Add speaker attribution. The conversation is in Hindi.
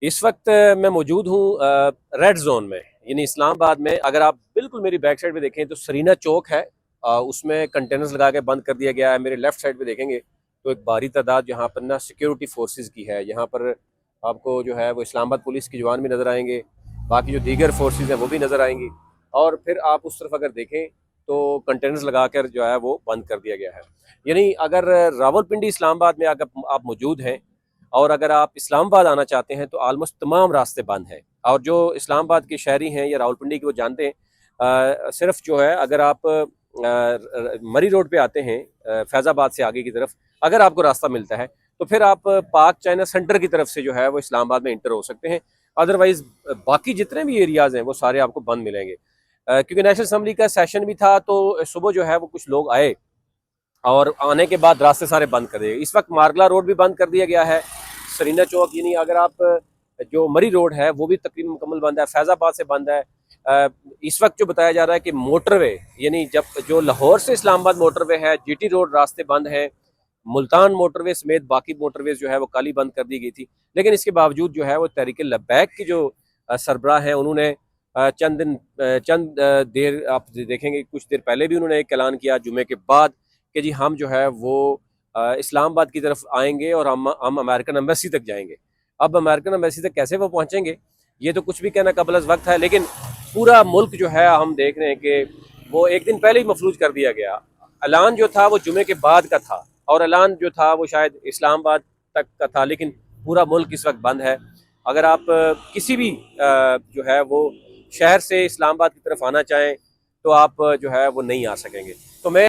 Speaker 1: इस वक्त मैं मौजूद हूँ रेड जोन में, यानी इस्लामाबाद में। अगर आप बिल्कुल मेरी बैक साइड पे देखें तो सरीना चौक है, उसमें कंटेनर्स लगा के बंद कर दिया गया है। मेरे लेफ्ट साइड पे देखेंगे तो एक भारी तादाद यहाँ पर ना सिक्योरिटी फोर्सेस की है। यहाँ पर आपको जो है वो इस्लामाबाद पुलिस के जवान भी नज़र आएंगे, बाकी जो दीगर फोर्सेस हैं वो भी नज़र आएंगी। और फिर आप उस तरफ अगर देखें तो कंटेनर्स लगा कर जो है वो बंद कर दिया गया है। यानी अगर रावलपिंडी इस्लामाबाद में अगर आप मौजूद हैं और अगर आप इस्लामाबाद आना चाहते हैं तो आलमोस्ट तमाम रास्ते बंद हैं। और जो इस्लामाबाद के शहरी हैं या रावलपिंडी के वो जानते हैं, सिर्फ जो है अगर आप मरी रोड पे आते हैं फैज़ाबाद से आगे की तरफ, अगर आपको रास्ता मिलता है तो फिर आप पाक चाइना सेंटर की तरफ से जो है वो इस्लामाबाद में इंटर हो सकते हैं। अदरवाइज बाकी जितने भी एरियाज़ हैं वो सारे आपको बंद मिलेंगे। क्योंकि नेशनल असम्बली का सेशन भी था तो सुबह जो है वो कुछ लोग आए और आने के बाद रास्ते सारे बंद कर दिए। इस वक्त मारगला रोड भी बंद कर दिया गया है। सरीना चौक यानी अगर आप जो मरी रोड है वो भी तकरीबन मुकम्मल बंद है। फैज़ाबाद से बंद है। इस वक्त जो बताया जा रहा है कि मोटरवे यानी जब जो लाहौर से इस्लामाबाद मोटरवे है, जीटी रोड रास्ते बंद है। मुल्तान मोटरवे समेत बाकी मोटरवेज जो है वो कल ही बंद कर दी गई थी। लेकिन इसके बावजूद जो है वो तहरीक लब्बैक की जो सरबराह हैं उन्होंने चंद देर आप देखेंगे कुछ देर पहले भी उन्होंने एक ऐलान किया जुमे के बाद कि जी हम जो है वो इस्लामाबाद की तरफ आएंगे और हम अमेरिकन एम्बेसी तक जाएंगे। अब अमेरिकन एम्बेसी तक कैसे वो पहुंचेंगे ये तो कुछ भी कहना कबल अज़ वक्त है। लेकिन पूरा मुल्क जो है हम देख रहे हैं कि वो एक दिन पहले ही मफलूज कर दिया गया। ऐलान जो था वो जुमे के बाद का था और ऐलान जो था वो शायद इस्लामाबाद तक का था, लेकिन पूरा मुल्क इस वक्त बंद है। अगर आप किसी भी जो है वो शहर से इस्लामाबाद की तरफ आना चाहें तो आप जो है वो नहीं आ सकेंगे। तो मैं